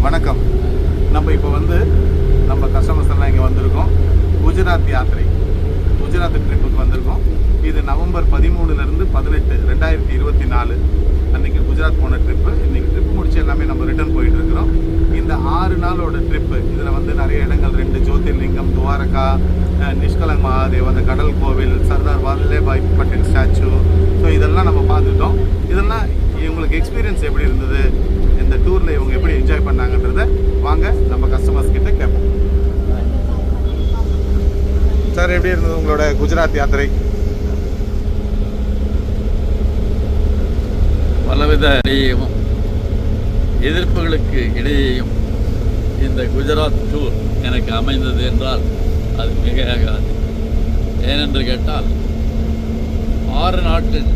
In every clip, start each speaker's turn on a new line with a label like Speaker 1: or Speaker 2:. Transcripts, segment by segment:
Speaker 1: வணக்கம். நம்ம இப்போ நம்ம கஸ்டமர்ஸ் எல்லாம் இங்கே வந்திருக்கோம். குஜராத் யாத்திரை, குஜராத் ட்ரிப்புக்கு வந்திருக்கோம். இது நவம்பர் 13லேருந்து 18, 2024 அன்றைக்கி குஜராத் போன ட்ரிப்பு. இன்றைக்கி ட்ரிப் முடிச்சு எல்லாமே நம்ம ரிட்டர்ன் போயிட்டு இருக்கிறோம். இந்த 6 நாளோட ட்ரிப்பு இதில் நிறைய இடங்கள், 2 ஜோதிர்லிங்கம், துவாரகா, நிஷ்கலங் மகாதேவ், அந்த கடல் கோவில், சர்தார் வல்லபாய் பட்டேல் ஸ்டாச்சு, ஸோ இதெல்லாம் நம்ம பார்த்துட்டோம். இதெல்லாம் இவங்களுக்கு எக்ஸ்பீரியன்ஸ் எப்படி இருந்தது, இந்த டூரில் இவங்க எப்படி என்ஜாய் பண்ணாங்கன்றத வாங்க நம்ம கஸ்டமர்ஸ் கிட்ட கேட்போம். சார், எப்படி இருந்தது உங்களோட குஜராத் யாத்திரை?
Speaker 2: பலவித இடையேயும் எதிர்ப்புகளுக்கு இடையேயும் இந்த குஜராத் டூர் எனக்கு அமைந்தது என்றால் அது மிகையாகாது. ஏனென்று கேட்டால் 6 நாட்கள்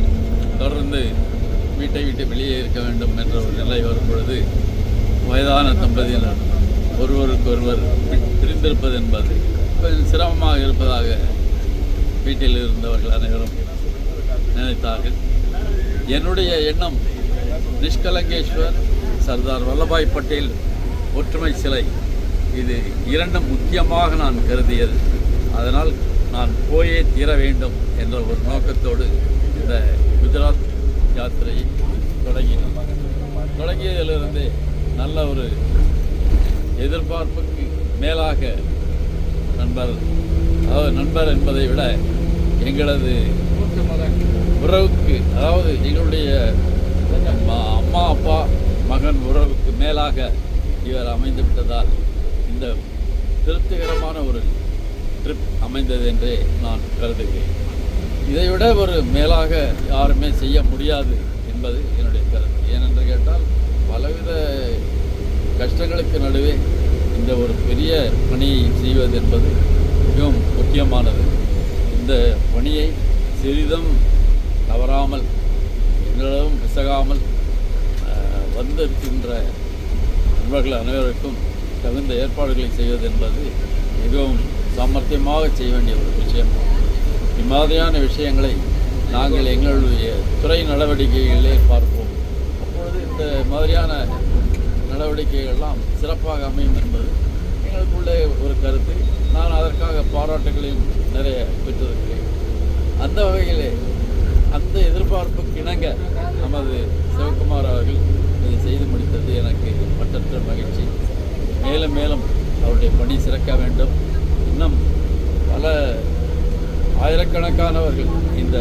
Speaker 2: தொடர்ந்து வீட்டை விட்டு வெளியே இருக்க வேண்டும் என்ற ஒரு நிலை வரும் பொழுது வயதான தம்பதியினர் ஒருவருக்கொருவர் பிரிந்திருப்பது என்பது கொஞ்சம் சிரமமாக இருப்பதாக வீட்டில் இருந்தவர்கள் அனைவரும் நினைத்தார்கள். என்னுடைய எண்ணம் நிஷ்கலங்கேஸ்வர், சர்தார் வல்லபாய் பட்டேல் ஒற்றுமை சிலை, இது 2 முக்கியமாக நான் கருதியது. அதனால் நான் போயே தீர வேண்டும் என்ற ஒரு நோக்கத்தோடு இந்த குஜராத் யாத்திரையை தொடங்கியதிலிருந்தே நல்ல ஒரு எதிர்பார்ப்புக்கு மேலாக நண்பர் என்பதை விட எங்களது உறவுக்கு, அதாவது எங்களுடைய அம்மா அப்பா மகன் உறவுக்கு மேலாக இவர் அமைந்து விட்டதால் இந்த திருப்திகரமான ஒரு ட்ரிப் அமைந்தது என்றே நான் கருதுகிறேன். இதைவிட ஒரு மேலாக யாருமே செய்ய முடியாது என்பது என்னுடைய கருத்து. ஏனென்று கேட்டால் பலவித கஷ்டங்களுக்கு நடுவே இந்த ஒரு பெரிய பணியை செய்வது என்பது மிகவும் முக்கியமானது. இந்த பணியை சிறிதும் தவறாமல், எங்களிடம் பிசகாமல் வந்திருக்கின்ற நண்பர்கள் அனைவருக்கும் தகுந்த ஏற்பாடுகளை செய்வது என்பது மிகவும் சாமர்த்தியமாக செய்ய வேண்டிய ஒரு விஷயம். இம்மாதிரியான விஷயங்களை நாங்கள் எங்களுடைய துறை நடவடிக்கைகளிலே பார்ப்போம். அப்பொழுது இந்த மாதிரியான நடவடிக்கைகள்லாம் சிறப்பாக அமையும் என்பது எங்களுக்குள்ளே ஒரு கருத்து. நான் அதற்காக பாராட்டுகளையும் நிறைய பெற்றிருக்கிறேன். அந்த வகையிலே அந்த எதிர்பார்ப்புக்கு இணங்க நமது சிவகுமார் அவர்கள் இதை செய்து முடித்தது எனக்கு மற்றற்ற மகிழ்ச்சி. மேலும் மேலும் அவருடைய பணி சிறக்க வேண்டும். இன்னும் பல ஆயிரக்கணக்கானவர்கள் இந்த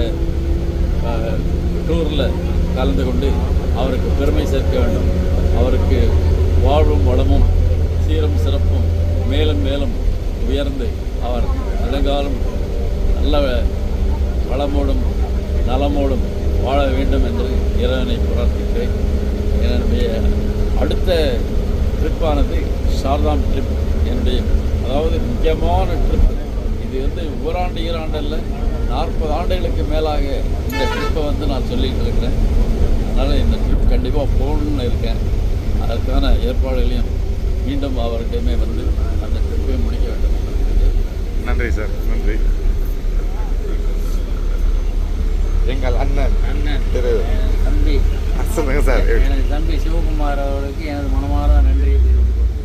Speaker 2: டூரில் கலந்து கொண்டு அவருக்கு பெருமை சேர்க்க வேண்டும். அவருக்கு வாழ்வும் வளமும் சீரும் சிறப்பும் மேலும் மேலும் உயர்ந்து அவர் நெடுங்காலம் நல்ல வளமோடும் நலமோடும் வாழ வேண்டும் என்று இறைவனை பிரார்த்திக்கிறேன். என்னுடைய அடுத்த ட்ரிப்பானது சார்தாம் ட்ரிப். என்னுடைய அதாவது முக்கியமான ட்ரிப் இது. ஓராண்டு ஈராண்டல்ல 40 ஆண்டுகளுக்கு மேலாக இந்த ட்ரிப்பை நான் சொல்லிகிட்டு இருக்கிறேன். அதனால் இந்த ட்ரிப் கண்டிப்பாக போகணுன்னு இருக்கேன். அதற்கான ஏற்பாடுகளையும் மீண்டும் அவர்கிட்டயுமே அந்த ட்ரிப்பை முடிக்க வேண்டும்.
Speaker 1: நன்றி சார், நன்றி. எங்கள் அண்ணன் திரு
Speaker 3: தம்பி
Speaker 1: சொல்லுங்கள் சார்.
Speaker 3: எனது தம்பி சிவகுமார் அவர்களுக்கு எனது மனமார்ந்த நன்றியை தெரிவித்துக் கொள்கிறேன்.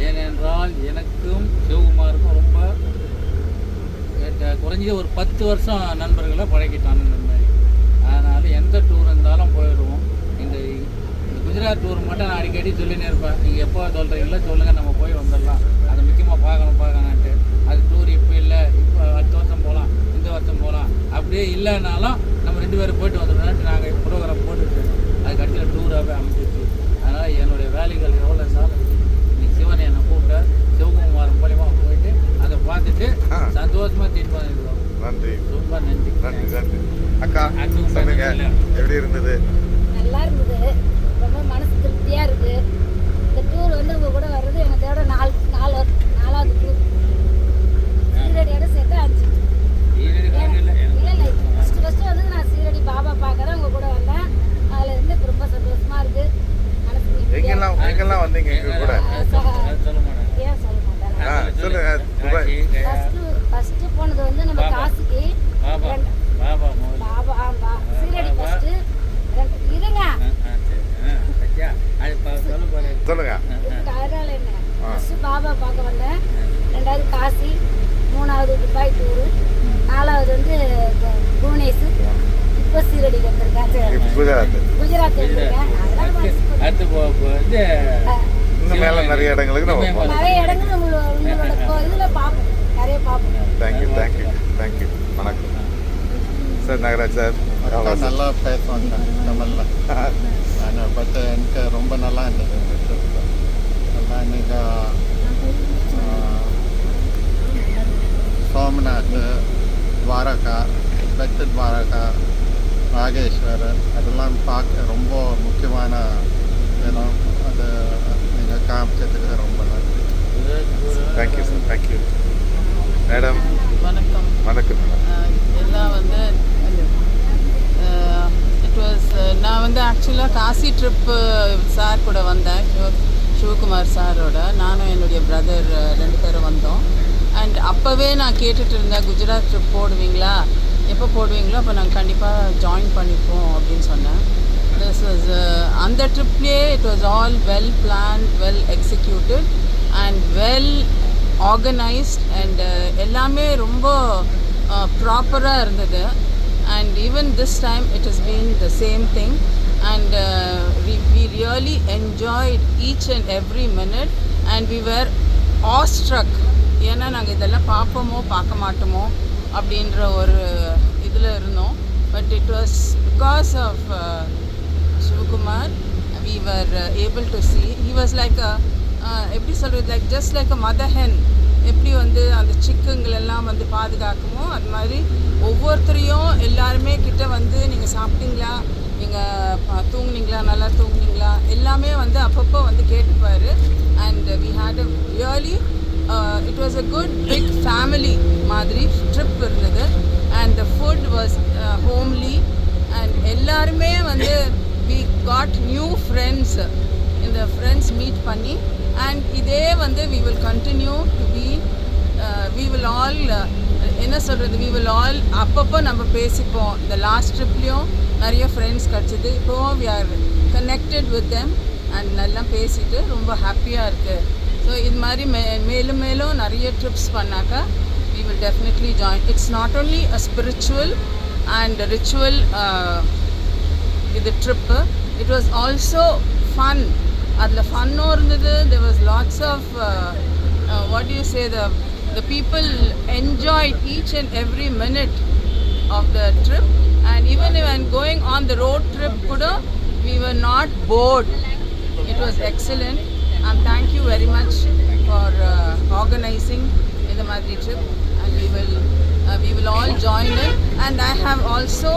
Speaker 3: ஏனென்றால் எனக்கும் சிவகுமாருக்கும் ரொம்ப குறைஞ்சது ஒரு 10 வருஷம் நண்பர்களை பழகிட்டான் மாதிரி. அதனால் எந்த டூர் இருந்தாலும் போயிடுவோம். இந்த குஜராத் டூர் மட்டும் நான் அடிக்கடி சொல்லினே இருப்பேன். நீங்கள் எப்போ சொல்கிறீங்களோ சொல்லுங்கள், நம்ம போய் வந்துடலாம். அதை முக்கியமாக பார்க்கணுன்ட்டு. அது டூர் இப்போ இல்லை, இப்போ அடுத்த வருஷம் போகலாம், இந்த வருஷம் போகலாம், அப்படியே இல்லைனாலும் நம்ம 2 பேரும் போயிட்டு வந்துடலான்ட்டு நாங்கள் ப்ரோக்ராம் போட்டுட்டு அது கடைசியில் டூராகவே அமைச்சிருச்சு. அதனால் என்னுடைய வேலைகள் எவ்வளோ இருந்தாலும் இன்னைக்கு சிவன் என்னை கூப்பிட்டு சிவகுமார் மூலியமாக போயிட்டு அதை பார்த்துட்டு சந்தோஷமாக தீர்ப்பு பண்ணிடுவோம்.
Speaker 1: நன்றி,
Speaker 3: ரொம்ப நன்றி.
Speaker 1: நன்றி நன்றி. அக்கா சொல்லுங்க, எப்படி இருந்தது?
Speaker 4: நல்லா இருந்தது. ரொம்ப மனசு திருப்தியாக இருக்குது. இந்த டூர் உங்கள் கூட வர்றது எனக்கோட 4வது டூர். சீரடியோட சேர்த்து 5. இல்லை ஃபஸ்ட்டு நான் சீரடி பாபா பார்க்குறேன், உங்கள் கூட வந்தேன். அதில் இருந்து ரொம்ப சந்தோஷமாக இருக்குது. மனசு
Speaker 1: எங்கெல்லாம் வந்தீங்க எங்க கூட?
Speaker 4: ஏன் சொல்ல மாட்டேன்.
Speaker 1: சொல்லுங்க.
Speaker 4: ஃபஸ்ட்டு போனது நம்ம காசிக்கு பாபா சீரடி ஃபஸ்ட்டு. இருங்க
Speaker 1: சொல்லுங்க.
Speaker 4: இதுக்கு அதனால என்ன, ஃபர்ஸ்ட் பாபா பார்க்க வந்தேன், 2வது காசி, 3வது துபாய் டூரு, 4வது வந்து புவனேஷ், இப்போ சீரடி வந்திருக்கேன், குஜராத் வந்திருக்கேன். அதனால மனசு
Speaker 2: அடுத்து
Speaker 1: இன்னும் மேலே நிறைய இடங்களுக்கு நம்ம போகலாம்.
Speaker 4: நிறைய இடங்கள் உங்களோட இதில் பார்ப்போம், நிறைய பார்ப்போம்.
Speaker 1: தேங்க்யூ. வணக்கம் சார். நாகராஜ் சார்
Speaker 5: நல்லா பேசுவாங்க தமிழில். பட் எனக்கு ரொம்ப நல்லா இருந்தது இந்த ட்ரிப். நல்லா இன்னைக்கு சோமநாத், துவாரகா, பெட் துவாரகா, ராகேஸ்வர் அதெல்லாம் பார்க்க ரொம்ப முக்கியமான இடம். அது நீங்கள் காமிச்சதுக்கு ரொம்ப நன்றி.
Speaker 1: Thank you sir. Thank you madam.
Speaker 6: வணக்கம்.
Speaker 1: வணக்கம்.
Speaker 6: எல்லாம் வந்து நான் வந்து ஆக்சுவலாக காசி ட்ரிப்பு சார் கூட வந்தேன், சிவகுமார் சாரோட. நானும் என்னுடைய பிரதர் 2 பேரும் வந்தோம். அண்ட் அப்போவே நான் கேட்டுட்டு இருந்தேன், குஜராத் ட்ரிப் போடுவீங்களா, எப்போ போடுவீங்களோ அப்போ நாங்கள் கண்டிப்பாக ஜாயின் பண்ணிப்போம் அப்படின்னு சொன்னேன். திஸ் வாஸ் அந்த ட்ரிப்லேயே it was all well plan, well executed and well organised and எல்லாமே ரொம்ப ப்ராப்பராக இருந்தது. And even this time it has been the same thing, and we really enjoyed each and every minute, and we were awestruck. ஏன்னா நாங்கள் இதெல்லாம் பார்ப்போமோ பார்க்க மாட்டோமோ அப்படின்ற ஒரு இதில் இருந்தோம். But it was because of Sivakumar we were able to see. He was like a எப்படி சொல்கிறது, like just like a mother hen. எப்படி வந்து அந்த சிக்குங்களெல்லாம் வந்து பாதுகாக்குமோ அது மாதிரி ஒவ்வொருத்தரையும் எல்லாருமே கிட்ட வந்து நீங்கள் சாப்பிட்டீங்களா, நீங்கள் தூங்குனீங்களா, நல்லா தூங்குனீங்களா, எல்லாமே வந்து அப்பப்போ வந்து கேட்டுப்பார். And we had a really it was a good big family மாதிரி ட்ரிப் இருந்தது. And the food was homely and எல்லாருமே வந்து வி காட் நியூ ஃப்ரெண்ட்ஸ். இந்த ஃப்ரெண்ட்ஸ் மீட் பண்ணி அண்ட் இதே வந்து we will continue to be we will all என்ன சொல்கிறது, we will all அப்பப்போ நம்ம பேசிப்போம். இந்த லாஸ்ட் ட்ரிப்லேயும் நிறைய ஃப்ரெண்ட்ஸ் கிடச்சிது. இப்போவும் we are connected with them and நல்லா பேசிட்டு ரொம்ப ஹாப்பியாக இருக்குது. ஸோ இது மாதிரி மேலும் மேலும் நிறைய ட்ரிப்ஸ் பண்ணாக்கா we will definitely join. It's not only a spiritual and ritual இது trip, it was also fun. அதில் ஃபன்னும் இருந்தது. there was lots of what do you say, the people enjoyed each and every minute of the trip, and even when going on the road trip kuda we were not bored. It was excellent, and thank you very much for organizing in the Madri trip, and we will all join in. And I have also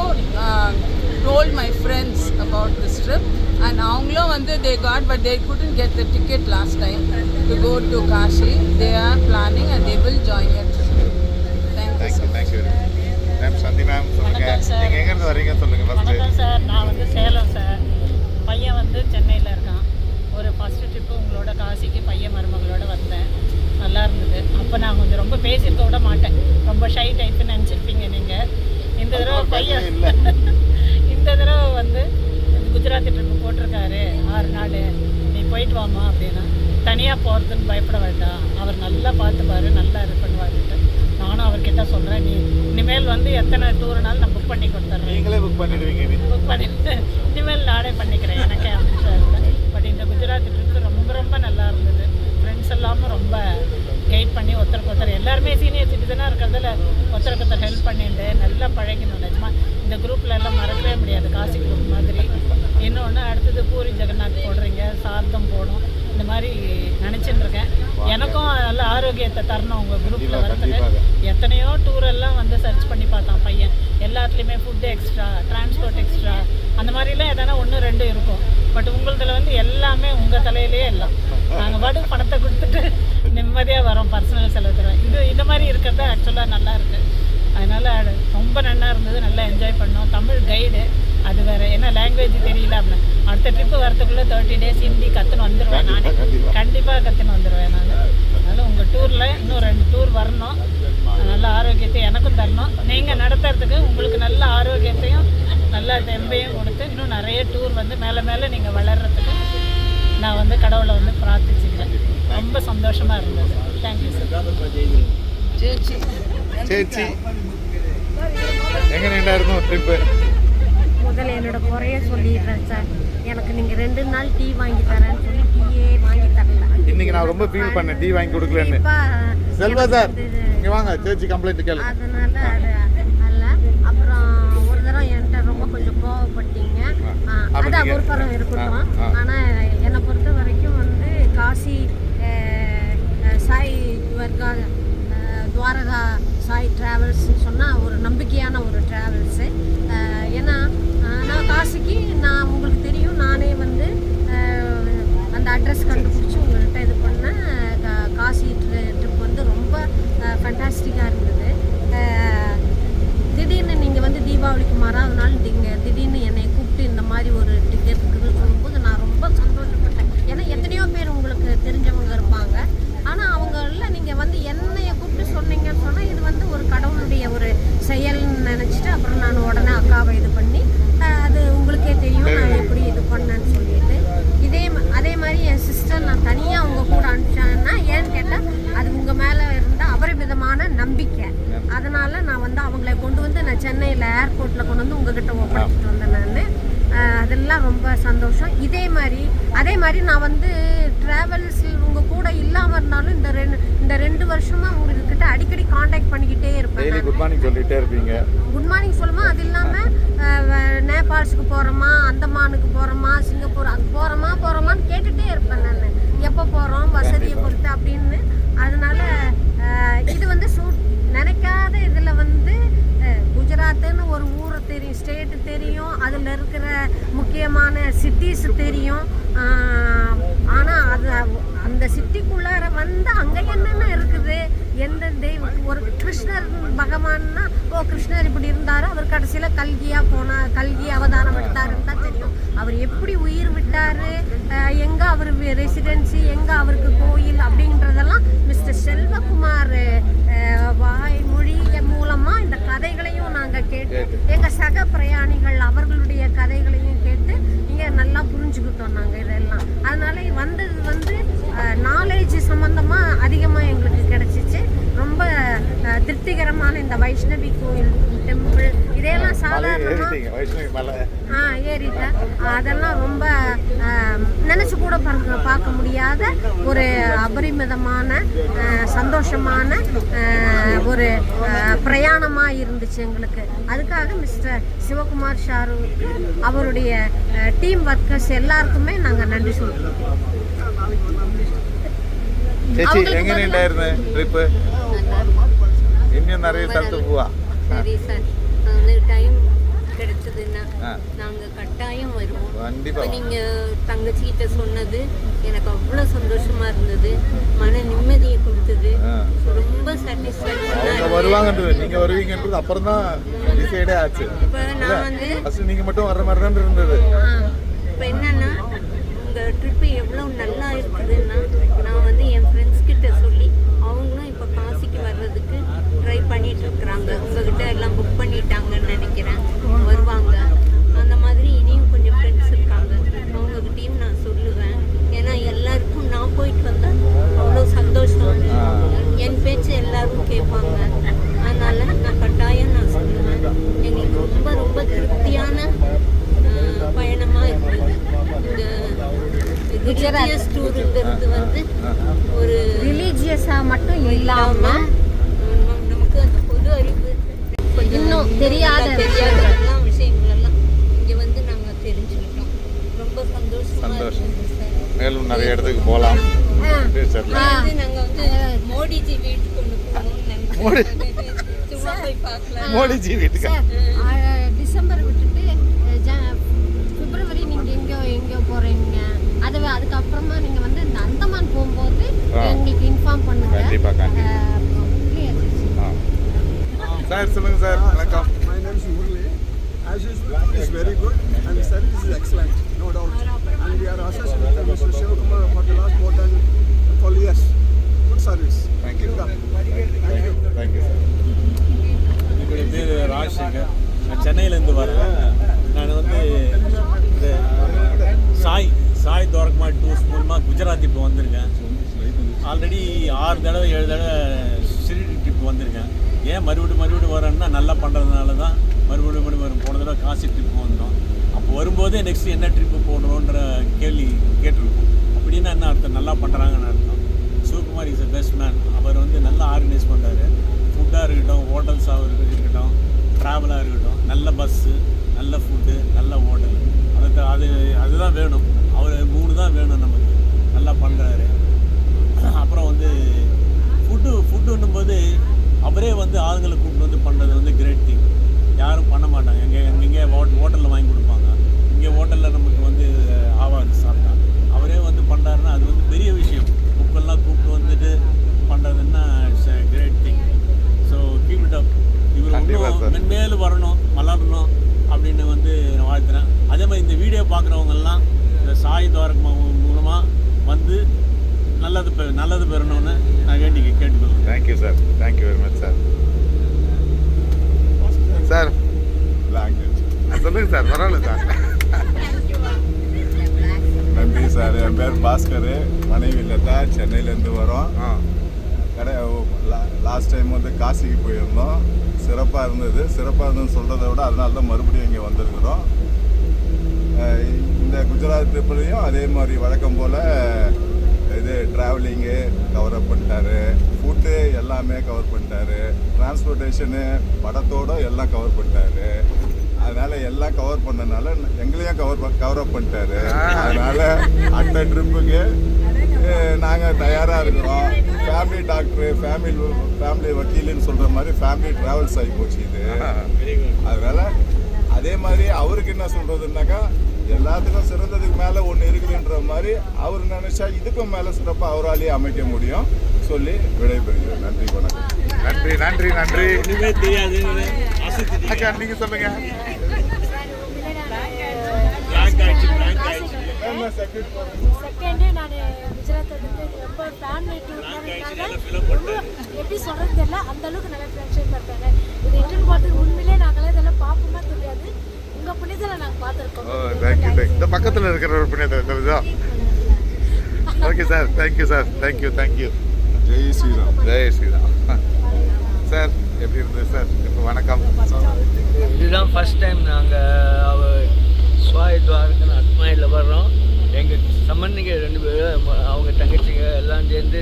Speaker 6: told my friends about this trip, and avangalo vandu they got, but they couldn't get the ticket last time to go to Kashi. They are planning and they will join your trip. Thank you.
Speaker 1: Ma'am சந்தி ma'am சொல்லுங்க, நீங்கள் எங்கேருந்து வரீங்க சொல்லுங்கள் first.
Speaker 7: வணக்கம் sir, நான் வந்து Salem sir. பையன் வந்து சென்னையில் இருக்கான். ஒரு ஃபஸ்ட்டு ட்ரிப்பு உங்களோட காசிக்கு பையன் மருமகளோடு வந்தேன். நல்லா இருந்தது. அப்போ நான் கொஞ்சம் ரொம்ப பேசியிருக்க விட மாட்டேன், ரொம்ப ஷை டைப்புன்னு நினச்சிருப்பீங்க நீங்கள். இந்த தடவை பையன் இந்த தடவை வந்து குஜராத் ட்ரிப்பு போட்டிருக்காரு 6 நாள், நீ போயிட்டு வாமா அப்படின்னா. தனியாக போகிறதுன்னு பயப்பட வேண்டாம், அவர் நல்லா பார்த்துப்பாரு, நல்லா இது பண்ணுவாருன்ட்டு நானும் அவர்கிட்ட சொல்கிறேன். நீ இனிமேல் வந்து எத்தனை டூர்னாலும் நான் புக் பண்ணி கொடுத்துட்றேன்.
Speaker 1: நீங்களே புக் பண்ணிடுவீங்க?
Speaker 7: புக் பண்ணிட்டு இனிமேல் நானே பண்ணிக்கிறேன், எனக்கே அப்படின்னு. பட் இந்த குஜராத் ட்ரிப்பு ரொம்ப ரொம்ப நல்லா இருந்தது. ஃப்ரெண்ட்ஸ் எல்லாமும் ரொம்ப கைட் பண்ணி ஒருத்தருக்கு எல்லாருமே சீனியர் சிட்டிசனாக இருக்கிறதுல ஒருத்தருக்கு ஹெல்ப் பண்ணிட்டு நல்லா பழகினோம். நிஜமா இந்த குரூப்பில் எல்லாம் மறக்கவே முடியாது, காசி குரூப் மாதிரி. இன்னொன்று அடுத்தது பூரி ஜெகநாத் போடுறீங்க, சார்த்தம் போடும், இந்த மாதிரி நினச்சிட்டு இருக்கேன். எனக்கும் நல்ல ஆரோக்கியத்தை தரணும் உங்கள் குரூப்பில் வரதுக்கு. எத்தனையோ டூரெல்லாம் வந்து சர்ச் பண்ணி பார்த்தான் பையன். எல்லாத்துலேயுமே ஃபுட்டு எக்ஸ்ட்ரா, டிரான்ஸ்போர்ட் எக்ஸ்ட்ரா, அந்த மாதிரிலாம் எதனா 1-2 இருக்கும். பட் உங்களதில் வந்து எல்லாமே உங்கள் தலையிலே எல்லாம். நாங்கள் பாட்டு பணத்தை கொடுத்துட்டு நிம்மதியாக வரோம், பர்சனல் செலவு தருவேன். இந்த மாதிரி இருக்கிறது ஆக்சுவலாக நல்லா இருக்குது. அதனால் ரொம்ப நல்லா இருந்தது, நல்லா என்ஜாய் பண்ணோம். தமிழ் கைடு அது வேறு, ஏன்னா லாங்குவேஜ் தெரியல அப்படின்னு. அடுத்த ட்ரிப்பு வரத்துக்குள்ளே 30 days ஹிந்தி கற்றுன்னு வந்துடுவேன். நான் கண்டிப்பாக கற்றுன்னு வந்துடுவேன் நான். அதனால் உங்கள் டூரில் இன்னும் 2 டூர் வரணும். நல்ல ஆரோக்கியத்தை எனக்கும் தரணும். நீங்கள் நடத்துறதுக்கு உங்களுக்கு நல்ல ஆரோக்கியத்தையும் நல்ல தெம்பையும் கொடுத்து இன்னும் நிறைய டூர் வந்து மேலே மேலே நீங்கள் வளர்கிறதுக்கு நான் வந்து கடவுளை வந்து பிரார்த்திச்சுக்கிறேன். ரொம்ப சந்தோஷமாக இருந்தது. Thank you sir.
Speaker 1: ചേച്ചി എങ്ങനെയുണ്ടായിരുന്നു ട്രിപ്പ്?
Speaker 8: முதல்ல என்னோட குறைய சொல்லிடுறேன் சார். எனக்கு நீங்கள் 2 நாள் டீ வாங்கி தரேன்னு சொல்லி டீயே வாங்கி தரல.
Speaker 1: இன்னைக்கு நான் ரொம்ப ஃபீல் பண்ணேன் டீ வாங்கி கொடுக்கலன்னு. செல்வா சார் இங்க வாங்க, சேச்சி கம்ப்ளைண்ட் கேளுங்க.
Speaker 8: அதனால அது அல்ல. அப்புறம் ஒரு தடவை என்கிட்ட ரொம்ப கொஞ்சம் கோவப்பட்டீங்க. அது ஒரு பரம் இருக்கட்டும். ஆனால் என்னை பொறுத்த வரைக்கும் வந்து காசி சாய் துவாரகா சாய் ட்ராவல்ஸ்ன்னு சொன்னால் ஒரு நம்பிக்கையான ஒரு ட்ராவல்ஸு. ஏன்னா நான் காசிக்கு நான் உங்களுக்கு தெரியும், நானே வந்து அந்த அட்ரஸ் கண்டுபிடிச்சி உங்கள்கிட்ட இது பண்ணேன். காசி ட்ரிப் வந்து ரொம்ப ஃபண்டாஸ்டிக்காக இருந்தது. திடீர்னு நீங்கள் வந்து தீபாவளிக்கு மறாவது நாள் நீங்கள் திடீர்னு என்னை கூப்பிட்டு இந்த மாதிரி ஒரு டிக்கெட் இருக்குதுன்னு சொல்லும்போது நான் ரொம்ப சந்தோஷப்பட்டேன். ஏன்னா எத்தனையோ பேர் உங்களுக்கு தெரிஞ்சவங்க இருப்பாங்க. ஆனால் அவங்கள நீங்கள் வந்து என்னைய கூப்பிட்டு சொன்னீங்கன்னு சொன்னால் இது வந்து ஒரு கடவுளுடைய ஒரு செயல்னு நினச்சிட்டு அப்புறம் நான் உடனே அக்காவை இது பண்ணி அது உங்களுக்கே தெரியும் நான் எப்படி இது பண்ணேன்னு சொல்லிட்டு அதே மாதிரி என் சிஸ்டர் நான் தனியாக அவங்க கூட அனுப்பிச்சேன்னா ஏன்னு கேட்டால் அது உங்கள் மேலே இருந்த அபரிமிதமான நம்பிக்கை. அதனால் நான் வந்து அவங்களை கொண்டு வந்து நான் சென்னையில் ஏர்போர்ட்டில் கொண்டு வந்து உங்ககிட்ட ஒப்படைச்சிட்டு வந்தேன் நான். அதெல்லாம் ரொம்ப சந்தோஷம். அதே மாதிரி நான் வந்து ட்ராவல்ஸில் உங்கள் கூட இல்லாமல் இருந்தாலும் இந்த 2 வருஷமாக உங்ககிட்ட அடிக்கடி காண்டாக்ட் பண்ணிக்கிட்டே இருப்பேன்.
Speaker 1: குட் மார்னிங் சொல்லிகிட்டே இருப்பீங்க.
Speaker 8: குட் மார்னிங் சொல்லுமா, அது இல்லாமல் நேபாள்ஸுக்கு போகிறோமா, அந்தமானுக்கு போகிறோமா, சிங்கப்பூர் அங்கே போகிறோமான்னு கேட்டுகிட்டே இருப்பேன் நான். எப்போ போகிறோம் வசதியை பொறுத்து அப்படின்னு. அதனால் இது வந்து நினைக்காத இதில் வந்து குஜராத்துன்னு ஒரு ஊரை தெரியும், ஸ்டேட்டு தெரியும், அதில் இருக்கிற முக்கியமான சிட்டிஸ் தெரியும். ஆனால் அது அந்த சிட்டிக்குள்ளார வந்து அங்கே என்னென்ன இருக்குது, எந்த தெய்வம் ஒரு கிருஷ்ணர் பகவான்னா கிருஷ்ணர் இப்படி இருந்தார், அவர் கடைசியில் கல்கி அவதாரம் எடுத்தாருன்னு தான் தெரியும். அவர் எப்படி உயிர் விட்டார், எங்கே அவர் ரெசிடென்சி, எங்கே அவருக்கு கோயில் அப்படின்றதெல்லாம் மிஸ்டர் செல்வகுமார் வாய்மொழி மூலமாக இந்த கதைகளையும் நாங்கள் கேட்டு எங்கள் சக பிரயாணிகள் அவர்களுடைய கதைகளையும் கேட்டு இங்கே நல்லா புரிஞ்சுக்கிட்டோம் நாங்கள் இதெல்லாம். அதனால வந்தது வந்து நாலேஜ் சம்மந்தமாக அதிகமாக எங்களுக்கு கிடச்சிச்சு. ரொம்ப திருப்திகரமான இந்த வைஷ்ணவி கோயில் டெம்பிள் இதையெல்லாம் சாதாரணமாக ஏறிட்டேன். அதெல்லாம் ரொம்ப நினச்சி கூட பார்க்க முடியாத ஒரு அபரிமிதமான சந்தோஷமான ஒரு பிரயாணமாக இருந்துச்சு எங்களுக்கு. அதுக்காக மிஸ்டர் சிவகுமார் ஷாரு அவருடைய டீம் ஒர்க்கர்ஸ் எல்லாருக்குமே நாங்கள் நன்றி சொல்கிறோம்.
Speaker 1: ചേച്ചി എങ്ങനെയുണ്ടായിരുന്നു ട്രിപ്പ്? ഇനിയും നിറയെ സ്ഥലത്ത് പോവാ.
Speaker 8: சரி சார், வந்து டைம் கிடைச்சதுன்னா நாங்கள் கட்டாயம் வருவோம். இப்போ நீங்கள் தங்கச்சிக்கிட்ட சொன்னது எனக்கு அவ்வளோ சந்தோஷமாக இருந்தது, மன நிம்மதியை கொடுத்தது, ரொம்ப சாட்டிஸ்ஃபேக்ஷனாக
Speaker 1: வருவாங்கன்றது நீங்கள் வருவீங்கன்றது அப்புறம் தான் டிசைடே ஆச்சு.
Speaker 8: இப்போ நான் வந்து
Speaker 1: ஃபஸ்ட்டு நீங்கள் மட்டும் வர்ற மாதிரி தான் இருந்தது.
Speaker 8: இப்போ என்னன்னா உங்கள் ட்ரிப்பு எவ்வளோ நல்லா இருக்குதுன்னா நான் வந்து என் ஃப்ரெண்ட்ஸ் கிட்ட சொல்லி அவங்களும் இப்போ காசிக்கு வர்றதுக்கு ட்ரை பண்ணிட்டு இருக்கிறாங்க. உங்ககிட்ட எல்லாம் புக் பண்ணிட்டாங்கன்னு நினைக்கிறேன், வருவாங்க. அந்த மாதிரி இனியும் கொஞ்சம் ஃப்ரெண்ட்ஸ் இருக்காங்க, அவங்ககிட்டையும் நான் சொல்லுவேன். ஏன்னா எல்லாருக்கும் நான் போயிட்டு வந்தால் அவ்வளோ சந்தோஷம், என் பேச்சு எல்லாரும் கேட்பாங்க. அதனால நான் கட்டாயம் நான் சொல்லுவேன். எங்களுக்கு ரொம்ப ரொம்ப திருப்தியான பயணமாக இருந்தது. இந்த குஜராத் டூருங்கிறது வந்து ஒரு ரிலீஜியஸாக மட்டும் இல்லாமல் நமக்கு அந்த பொது அறிவு இன்னும் தெரியாத எல்லா விஷயங்களெல்லாம் இங்கே வந்து நாங்கள் தெரிஞ்சுக்கிட்டோம். ரொம்ப சந்தோஷம்.
Speaker 1: மேலும் நிறைய இடத்துக்கு போகலாம்.
Speaker 8: நாங்கள் வந்து மோடிஜி வீட்டுக்கு ஒன்று போகணும்னு சும்மா போய் பார்க்கலாம்.
Speaker 1: மோடிஜி வீட்டுக்கு
Speaker 8: டிசம்பர் விட்டுட்டு பிப்ரவரி நீங்கள் எங்கேயோ போகிறீங்க. அதுக்கப்புறமா நீங்கள் வந்து இந்த அந்தமான் போகும்போது எங்களுக்கு இன்ஃபார்ம் பண்ணுங்க.
Speaker 1: கண்டிப்பாக சார். சொல்லுங்க சார். வணக்கம்.
Speaker 9: My name is Murli. As usual, food is very good and the service is excellent, no doubt. And we are associated with Mr. Shivakumar for the last more than 12 years. Good service.
Speaker 1: Thank you.
Speaker 9: Thank you.
Speaker 1: Thank you, sir.
Speaker 10: என்னுடைய பேர் ராஜசேகர். நான் சென்னையிலேருந்து வரேன். நான் வந்து இந்த Sai Dwarka tours மூலம் குஜராத் இப்போ வந்திருக்கேன். ஆல்ரெடி 6 தடவை 7 தடவை ஷிரடி ட்ரிப் வந்திருக்கேன். ஏன் மறுபடியும் வரேன்னா நல்லா பண்ணுறதுனால தான் மறுபடியும் வரும். போன தடவை காசி ட்ரிப் வந்தோம். அப்போ வரும்போதே நெக்ஸ்ட் என்ன ட்ரிப்பு போடுறோன்ற கேள்வி கேட்டிருக்கோம். அப்படின்னா என்ன அர்த்தம்? நல்லா பண்ணுறாங்கன்னு அர்த்தம். Sivakumar is a best man. அவர் வந்து நல்லா ஆர்கனைஸ் பண்ணுறாரு. ஃபுட்டாக இருக்கட்டும், ஹோட்டல்ஸாக இருக்கட்டும், ட்ராவலாக இருக்கட்டும், நல்ல பஸ்ஸு, நல்ல ஃபுட்டு, நல்ல ஹோட்டல், அதுதான் வேணும். அவர் 3 தான் வேணும் நமக்கு. நல்லா பண்ணுறாரு. அப்புறம் வந்து ஃபுட்டுன்னும் போது அவரே வந்து ஆளுங்களை கூப்பிட்டு வந்து பண்ணுறது வந்து கிரேட் திங். யாரும் பண்ண மாட்டாங்க. எங்கெங்கே ஹோட்டலில் வாங்கி கொடுப்பாங்க. இங்கே ஹோட்டலில் நமக்கு வந்து ஆவாது சாப்பிட்டா. அவரே வந்து பண்ணுறாருன்னா அது வந்து பெரிய விஷயம். குக்கெல்லாம் கூப்பிட்டு வந்துட்டு பண்ணுறதுன்னா it's a great thing. So keep it up. இவர் இன்னும் மென்மேலும் வரணும், மலரணும் அப்படின்னு வந்து நான் வாழ்த்துறேன். அதே மாதிரி இந்த வீடியோ பார்க்குறவங்கெல்லாம் இந்த சாய் துவாரக் மூலமாக வந்து நல்லது பெறணும்னு நான் கேட்டுக்கொள்கிறேன்.
Speaker 1: Thank you sir. Thank you very much sir. Sir சொல்லுங்கள் சார். பரவாயில்ல சார்.
Speaker 11: நன்றி சார். என் பேர் பாஸ்கர். மனைவி லதா. சென்னையிலேருந்து வரோம். லாஸ்ட் டைம் வந்து காசிக்கு போயிருந்தோம். சிறப்பாக இருந்ததுன்னு சொல்கிறத விட அதனால தான் மறுபடியும் இங்கே வந்திருக்கிறோம். இந்த குஜராத் ட்ரிப்லையும் அதே மாதிரி வழக்கம் போல் இது ட்ராவலிங்கு கவர் அப் பண்ணிட்டாரு. ஃபுட்டு எல்லாமே கவர் பண்ணிட்டாரு. டிரான்ஸ்போர்ட்டேஷனு படத்தோடு எல்லாம் கவர் பண்ணிட்டாரு. அதனால் எல்லாம் கவர் பண்ணனால எங்களையும் கவர் அப் பண்ணிட்டாரு. அதனால் அந்த ட்ரிப்புக்கு நாங்கள் தயாராக இருக்கிறோம். ஃபேமிலி டாக்டரு, ஃபேமிலி வக்கீலுன்னு சொல்கிற மாதிரி ஃபேமிலி ட்ராவல்ஸ் ஆகி போச்சு இது. அதனால் அதே மாதிரி அவருக்கு என்ன சொல்கிறதுனாக்கா, எல்லாத்துக்கும் சிறந்ததுக்கு மேலே ஒன்று இருக்குதுன்ற மாதிரி அவர் நினச்சா இதுக்கும் மேலே சிறப்பாக அவராலேயே அமைக்க முடியும் சொல்லி விடைபெறுகிறேன். நன்றி, வணக்கம்.
Speaker 1: நன்றி நன்றி நன்றி.
Speaker 10: ஒன்றுமே தெரியாது.
Speaker 1: அக்கா நீங்கள் சொல்லுங்கள்.
Speaker 4: செகண்டே நான் குஜராத் வந்து ரொம்ப ஃபேமிலி டூர் எப்படி சொல்கிறது தெரியல. அந்த அளவுக்கு நல்ல ஃப்ரெண்ட்ஷிப் இருக்காங்க. இது இன்டர்ன் பார்த்து உண்மையிலே நாங்களாம் இதெல்லாம் பார்ப்போமா தெரியாது. உங்கள் புனிதத்தில் நாங்கள் பார்த்துருக்கோம்.
Speaker 1: தேங்க்யூ. இந்த பக்கத்தில் இருக்கிற ஒரு புனிதத்தில் தெரியுதா? Okay sir. Thank you sir. Thank you.
Speaker 11: Jai Shriram.
Speaker 1: Jai Shriram. Sir எப்படி இருந்தது சார்? இப்போ வணக்கம்.
Speaker 3: இதுதான் ஃபஸ்ட் டைம் நாங்கள் சாய் துவாரகன் அத்மாயில் வர்றோம். எங்கள் சம்பந்திங்க 2 பேரும் அவங்க தங்கச்சிங்க எல்லாம் சேர்ந்து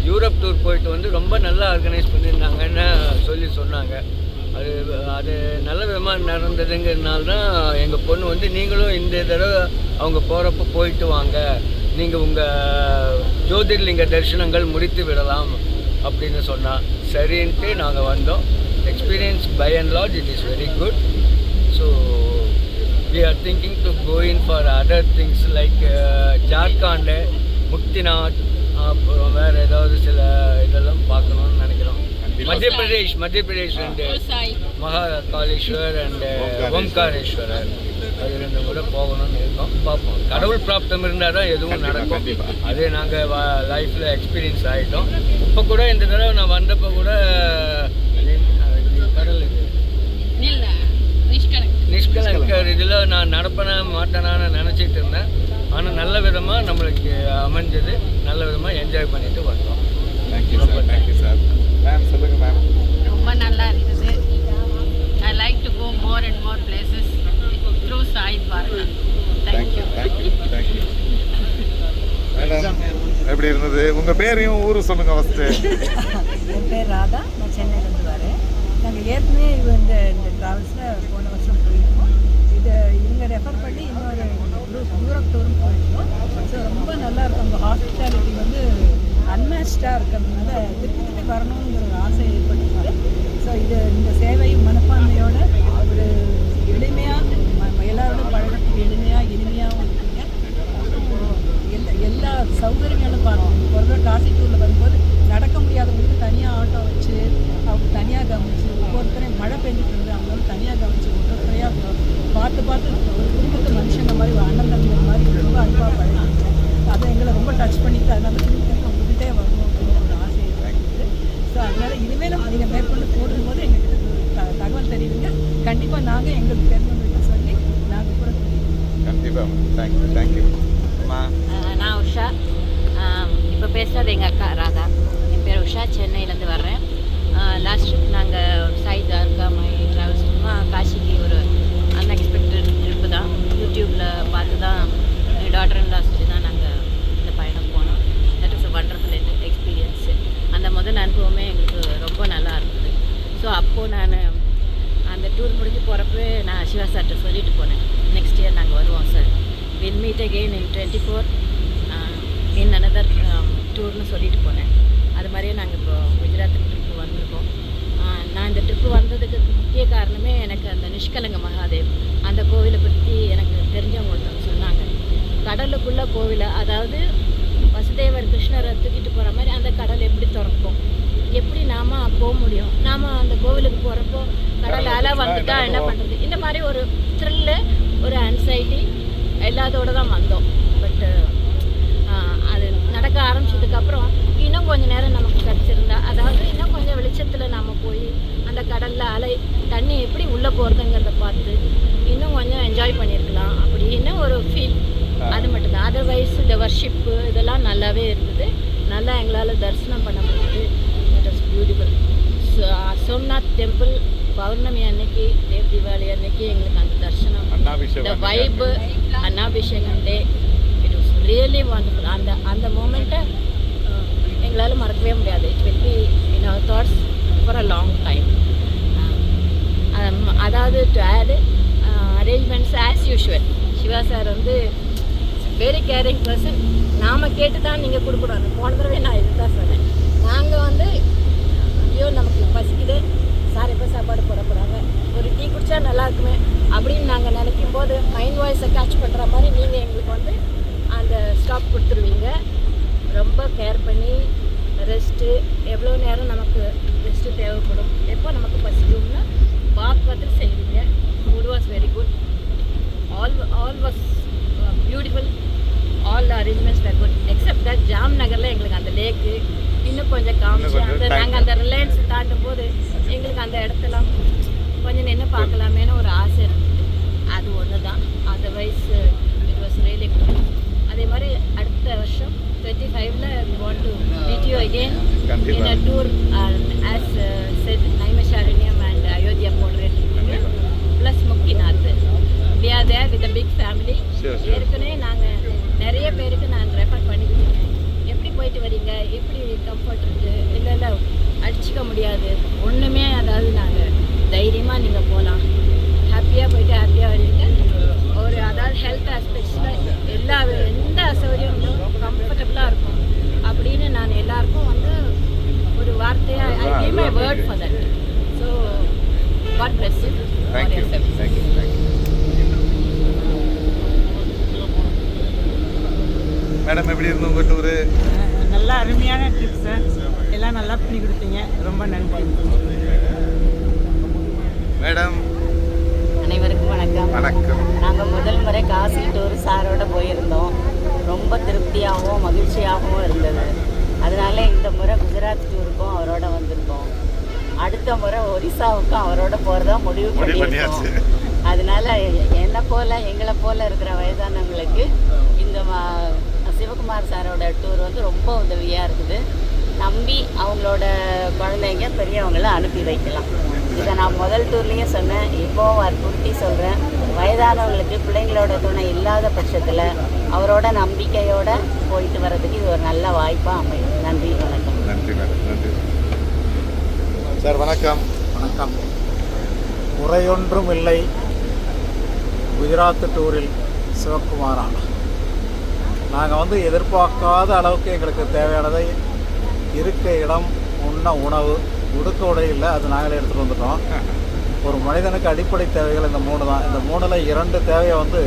Speaker 3: யூரோப் டூர் போயிட்டு வந்து ரொம்ப நல்லா ஆர்கனைஸ் பண்ணியிருந்தாங்கன்னு சொன்னாங்க. அது நல்ல விதமாக நடந்ததுங்கிறதுனால தான் எங்கள் பொண்ணு வந்து நீங்களும் இந்த தடவை அவங்க போகிறப்ப போயிட்டு வாங்க, நீங்கள் உங்கள் ஜோதிர்லிங்க தரிசனங்கள் முடித்து விடலாம் அப்படின்னு சொன்னால் சரின்ட்டு நாங்கள் வந்தோம். Experience by and large it is very good. So we are thinking to go in for other things like Jharkhand, Muktinath, அப்புறம் வேறு ஏதாவது சில இதெல்லாம் பார்க்கணுன்னு நினைக்கிறோம். மத்திய பிரதேஷ் அண்டு மகாகாலேஸ்வர் அண்டு ஓம்காரேஸ்வரர் அது 2 கூட போகணும்னு இருக்கோம். பார்ப்போம். கடவுள் பிராப்தம் இருந்தால் தான் எதுவும் நடக்கும். அதே நாங்கள் லைஃப்பில் எக்ஸ்பீரியன்ஸ் ஆகிட்டோம். இப்போ கூட இந்த தடவை நான் வந்தப்போ கூட கடல் இது நிஷ்கலங்கர் இதில் நான் நடப்பேனா மாட்டேனான்னு நினச்சிட்டு இருந்தேன். ஆனால் நல்ல விதமாக நம்மளுக்கு அமைஞ்சது. நல்ல விதமாக என்ஜாய் பண்ணிட்டு வந்தோம்.
Speaker 1: Thank you sir. Thank you sir. Ma'am சொல்லுங்கள் மேம்.
Speaker 6: ரொம்ப நல்லா இருக்குது. I like to go more and more places through Sai Dwarka. Thank you.
Speaker 1: Madam எப்படி இருந்தது? உங்கள் பேரையும் ஊரும் சொல்லுங்கள் ஃபஸ்ட்டு.
Speaker 12: என் பேர் ராதா. நான் சென்னையிலேருந்து வரேன். நாங்கள் ஏற்கனவே இந்த ட்ராவல்ஸில் போன வருஷம் போயிருக்கோம். இவங்க ரெஃபர் பண்ணி இன்னொரு யூரோப் டூரும் போயிருக்கோம். ஸோ ரொம்ப நல்லாயிருக்கும். அந்த ஹாஸ்பிட்டாலிட்டி வந்து அன்மேட்ச்டாக இருக்கிறதுனால திருப்பி வரணுங்கிற ஆசை ஏற்பட்டுருக்கு. ஸோ இந்த சேவையும் மனப்பான்மையோட ஒரு எளிமையாக எல்லாரோட பழகத்துக்கு இனிமையாகவும் இருக்குங்க. எல்லா சௌகரியங்களும் பார்க்கணும். ஒரு தடவை காசி டூரில் வரும்போது நடக்க முடியாதவங்களுக்கு தனியாக ஆட்டோ வச்சு அவங்க தனியாக கவனிச்சு ஒவ்வொருத்தரையும் மழை பெஞ்சிட்டு இருந்து அவங்களும் தனியாக கவனிச்சு ஒவ்வொருத்தரையாக பார்த்து ஒரு குடும்பத்து மனுஷங்க மாதிரி அண்ணன் தம்பிங்க மாதிரி ரொம்ப அன்பாக பழகிட்டு அதை எங்களை ரொம்ப டச் பண்ணிட்டு அதனால திருப்பி உங்ககிட்டே வரணும் அப்படிங்கிற ஒரு ஆசை இருக்குது. ஸோ அதனால் இனிமேலும் நீங்கள் மேற்கொண்டு போடும்போது எங்களுக்கு தகவல் தெரியுதுங்க. கண்டிப்பாக நாங்கள் எங்களுக்கு தெரிஞ்சவங்கள்ட்ட சொல்லி நாங்கள் கூட சொல்லிடுவோம்.
Speaker 1: கண்டிப்பாக. தேங்க்யூ.
Speaker 13: நான் உஷா. பேசுகிறது எங்கள் அக்கா ராதா. என் பேர் உஷா, சென்னையிலேருந்து வர்றேன். லாஸ்ட் ட்ரிப் நாங்கள் சாய் தார்கா மை ட்ராவல்ஸ் சும்மா காசிக்கு ஒரு அன்எக்ஸ்பெக்டட் ட்ரிப்பு தான். யூடியூப்பில் பார்த்து தான் என் டாட்டர் இன் லா சொல்லி தான் நாங்கள் இந்த பயணம் போனோம். That is a wonderful experience. அந்த முதல் அனுபவமே எங்களுக்கு ரொம்ப நல்லா இருந்தது. ஸோ அப்போது நான் அந்த டூர் முடிஞ்சு போகிறப்பவே நான் சிவா சார்கிட்ட சொல்லிட்டு போனேன், நெக்ஸ்ட் இயர் நாங்கள் வருவோம் sir, will meet again in 24 in another டூர்னு சொல்லிட்டு போனேன். அது மாதிரியே நாங்கள் இப்போ குஜராத் ட்ரிப்பு வந்திருக்கோம். நான் இந்த ட்ரிப்பு வந்ததுக்கு முக்கிய காரணமே எனக்கு அந்த நிஷ்கலங்க மகாதேவ் அந்த கோவிலை பற்றி எனக்கு தெரிஞ்சவங்க ஒருத்தவங்க சொன்னாங்க. கடலுக்குள்ளே கோவிலை, அதாவது வசுதேவர் கிருஷ்ணரை தூக்கிட்டு போகிற மாதிரி அந்த கடல் எப்படி திறக்கும், எப்படி நாம் போக முடியும், நாம் அந்த கோவிலுக்கு போகிறப்போ கடல் அலை வந்துட்டா என்ன பண்ணுறது, இந்த மாதிரி ஒரு த்ரில்லு, ஒரு ஆன்சைட்டி எல்லாத்தோடு தான் வந்தோம். பட்டு அது நடக்க ஆரம்பிச்சதுக்கப்புறம் இன்னும் கொஞ்சம் நேரம் நமக்கு கிடச்சிருந்தா, அதாவது இன்னும் கொஞ்சம் வெளிச்சத்தில் நாம் போய் அந்த கடலில் அலை தண்ணி எப்படி உள்ளே போகிறதுங்கிறத பார்த்து இன்னும் கொஞ்சம் என்ஜாய் பண்ணியிருக்கலாம் அப்படின்னு ஒரு ஃபீல். அது மட்டும்தான். அதர்வைஸ் இந்த வர்ஷிப்பு இதெல்லாம் நல்லாவே இருந்தது. நல்லா எங்களால் தரிசனம் பண்ண முடியுது. It was beautiful. Somnath temple பௌர்ணமி அன்னைக்கு, தேவ் தீபாவளி அன்னைக்கு எங்களுக்கு அந்த தரிசனம், இந்த வைப்பு, அன்னாபிஷேகம் day, it was really wonderful. அந்த மூமெண்ட்டை எங்களால் மறக்கவே முடியாது. It will be in our thoughts for a long time. அதாவது to add arrangements as usual. Siva sir வந்து வெரி கேரிங் பர்சன். நாம் கேட்டு தான் நீங்கள் கொடுக்கணும். போன தடவை நான் இது தான் சொன்னேன். நாங்கள் வந்து ஐயோ நமக்கு பசிக்குது சார், எப்போ சாப்பாடு போட போகிறாங்க, ஒரு டீ குடித்தா நல்லா இருக்குமே அப்படின்னு நாங்கள் நினைக்கும் போது மைண்ட் வாய்ஸை கேட்ச் பண்ணுற மாதிரி நீங்கள் எங்களுக்கு வந்து அந்த ஸ்டாப் கொடுத்துருவீங்க. ரொம்ப கேர் பண்ணி ரெஸ்ட்டு, எவ்வளோ நேரம் நமக்கு ரெஸ்ட்டு தேவைப்படும், எப்போ நமக்கு பசிக்கும்னு பார்த்து செய்வீங்க. Food was very good. All was beautiful. All arrangements were good except that ஜாம் நகரில் எங்களுக்கு அந்த லேக்கு இன்னும் கொஞ்சம் காமிச்சு, அந்த நாங்கள் அந்த ரிலையன்ஸ் தாண்டும் போது எங்களுக்கு அந்த இடத்தெல்லாம் கொஞ்சம் நின்று பார்க்கலாமேன்னு ஒரு ஆசை இருந்தது. அது ஒன்று தான். Otherwise it was really good. அதே மாதிரி அடுத்த வருஷம் 25ல we want to meet you again in a tour as said Naimisharanyam and Ayodhya portrait plus Muktinath. We are there with a big family. ஏற்கனவே நாங்கள் நிறைய பேருக்கு நான் ரெஃபர் பண்ணிக்கிட்டேன். எப்படி போயிட்டு வரீங்க, எப்படி கம்ஃபர்ட் இருக்குது, இல்லை அடிச்சிக்க முடியாது ஒன்றுமே, அதாவது நாங்கள் தைரியமாக நீங்கள் போகலாம், ஹாப்பியாக போயிட்டு ஹாப்பியாக வரீங்க. ஒரு அதாவது ஹெல்த் ஆஸ்பெக்ட்ஸில் எந்த அசௌகரியங்களும் கம்ஃபர்டபுளாக இருக்கும் அப்படின்னு நான் எல்லாருக்கும் வந்து ஒரு வார்த்தையாக I give my word for that. So God bless you.
Speaker 1: Madam, எப்படி இருந்து உங்கள் டூரு?
Speaker 14: நல்லா அருமையான ட்ரிப் சார். எல்லாம் நல்லா பண்ணி கொடுத்தீங்க, ரொம்ப நன்றி.
Speaker 1: மேடம்,
Speaker 15: அனைவருக்கும் வணக்கம்.
Speaker 1: வணக்கம்.
Speaker 15: நாங்கள் முதல் முறை காசி டூர் சாரோட போயிருந்தோம். ரொம்ப திருப்தியாகவும் மகிழ்ச்சியாகவும் இருந்தது. அதனால இந்த முறை குஜராத் டூருக்கும் அவரோட வந்திருக்கோம். அடுத்த முறை ஒரிசாவுக்கும் அவரோட போகிறதா முடிவு பண்ணியிருக்கோம். அதனால எங்களை போல் இருக்கிற வயதானவங்களுக்கு இந்த சிவகுமார் சாரோட டூர் வந்து ரொம்ப உதவியாக இருக்குது. நம்பி அவங்களோட குழந்தைங்க பெரியவங்கள அனுப்பி வைக்கலாம். இதை நான் முதல் டூர்லேயும் சொன்னேன், இப்போவும் வற்புறுத்தி சொல்கிறேன். வயதானவங்களுக்கு பிள்ளைங்களோட துணை இல்லாத பட்சத்தில் அவரோட நம்பிக்கையோடு போயிட்டு வர்றதுக்கு இது ஒரு நல்ல வாய்ப்பாக அமையும். நன்றி, வணக்கம்.
Speaker 1: நன்றி மேடம், நன்றி சார். வணக்கம்.
Speaker 16: வணக்கம். குறையொன்றும் இல்லை குஜராத் டூரில் சிவகுமாரா. நாங்கள் வந்து எதிர்பார்க்காத அளவுக்கு எங்களுக்கு தேவையானதை இருக்க இடம், உண்ண உணவு, உடுக்க உடை இல்லை, அது நாங்களே எடுத்துகிட்டு வந்துட்டோம். ஒரு மனிதனுக்கு அடிப்படை தேவைகள் இந்த 3 தான். இந்த 3ல் 2 தேவையை வந்து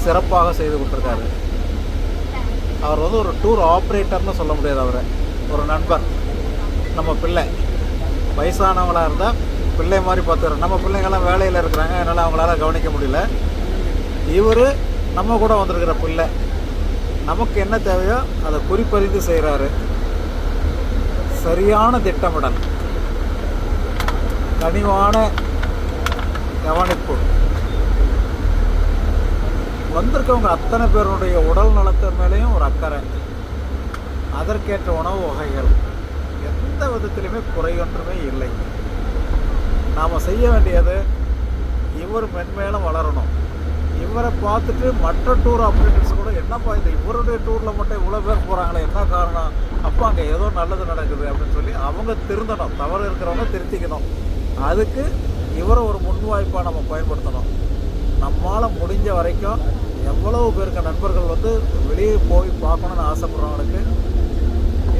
Speaker 16: சிறப்பாக செய்து கொடுத்துருக்காரு. அவர் வந்து ஒரு டூர் ஆப்ரேட்டர்னு சொல்ல முடியாது. அவர் ஒரு நண்பர், நம்ம பிள்ளை. வயசானவங்களாக இருந்தால் பிள்ளை மாதிரி பார்த்துக்கிறோம். நம்ம பிள்ளைங்கள்லாம் வேலையில் இருக்கிறாங்க, அதனால் அவங்களால கவனிக்க முடியல. இவர் நம்ம கூட வந்திருக்கிற பிள்ளை, நமக்கு என்ன தேவையோ அதை குறிப்பறிந்து செய்கிறாரு. சரியான திட்டமிடல், கனிவான கவனிப்பு. வந்திருக்கவங்க அத்தனை பேருடைய உடல் நலத்தின் மேலேயும் ஒரு அக்கறை. அதற்கேற்ற உணவு வகைகள், எந்த விதத்திலுமே குறையொன்றுமே இல்லை. நாம் செய்ய வேண்டியது இவர் மென்மேலும் வளரணும். இவரை பார்த்துட்டு மற்ற டூர் ஆப்ரேட்டர்ஸ் கூட என்னப்பா இந்த இவருடைய டூரில் மட்டும் இவ்வளோ பேர் போகிறாங்களே, என்ன காரணம், அப்போ அங்கே ஏதோ நல்லது நடக்குது அப்படின்னு சொல்லி அவங்க திருந்தணும். தவறு இருக்கிறவங்க திருத்திக்கணும். அதுக்கு இவரை ஒரு முன்வாய்ப்பாக நம்ம பயன்படுத்தணும். நம்மளால் முடிஞ்ச வரைக்கும் எவ்வளவு பேருக்கு நண்பர்கள் வந்து வெளியே போய் பார்க்கணுன்னு ஆசைப்படுறவங்களுக்கு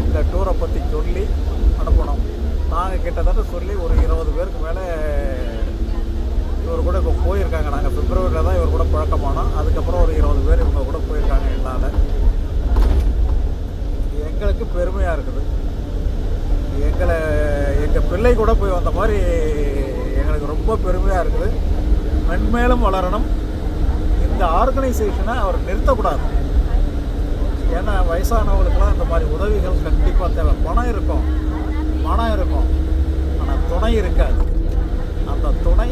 Speaker 16: இந்த டூரை பற்றி சொல்லி அனுப்பணும். நாங்கள் கிட்டத்தட்ட சொல்லி ஒரு 20 பேருக்கு மேலே இவர் கூட இப்போ போயிருக்காங்க. நாங்கள் பிப்ரவரியில் தான் இவர் கூட பழக்கமானோம். அதுக்கப்புறம் ஒரு 20 பேர் இவங்க கூட போயிருக்காங்க. என்னால் எங்களுக்கு பெருமையாக இருக்குது. எங்கள் பிள்ளை கூட போய் வந்த மாதிரி எங்களுக்கு ரொம்ப பெருமையாக இருக்குது. மென்மேலும் வளரணும். இந்த ஆர்கனைசேஷனை அவர் நிறுத்தக்கூடாது. ஏன்னா வயசானவங்களுக்கெல்லாம் இந்த மாதிரி உதவிகள் கண்டிப்பாக தேவை. பணம் இருக்கும், மனம் இருக்கும், ஆனால் துணை இருக்காது. அந்த துணை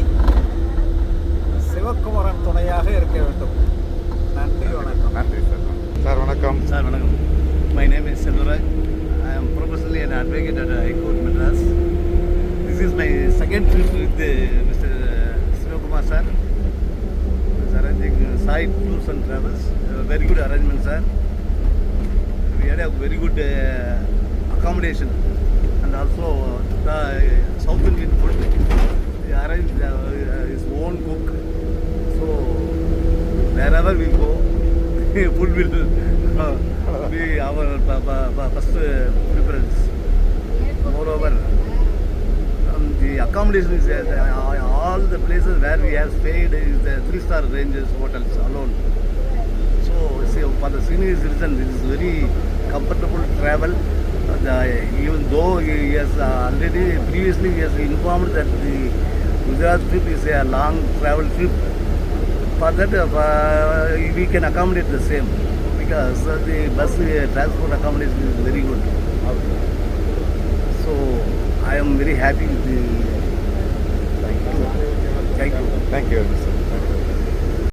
Speaker 16: சிவகுமாரன் துணையாக இருக்க வேண்டும். நன்றி, வணக்கம்.
Speaker 1: நன்றி சார். சார் வணக்கம்.
Speaker 17: சார் வணக்கம். My name is Selvaraj. I am professionally an advocate at High Court Madras. This is my second trip with Mr. Sivakumar sir. He is arranging Sai Tours and Travels. Very good arrangement, sir. We had a very good accommodation and also the South Indian food. He arranged his own cook. So wherever we go, food will be our first preference. Moreover, the accommodation is all the places where we have stayed is the 3-star ranges hotels alone. So for the senior citizen, it is very comfortable travel. Even though he has already previously he has informed that the Gujarat trip is a long travel trip. For that, we can accommodate the same because the bus transport accommodation is very good. So I am very happy with the. Thank you.
Speaker 1: Thank you, sir.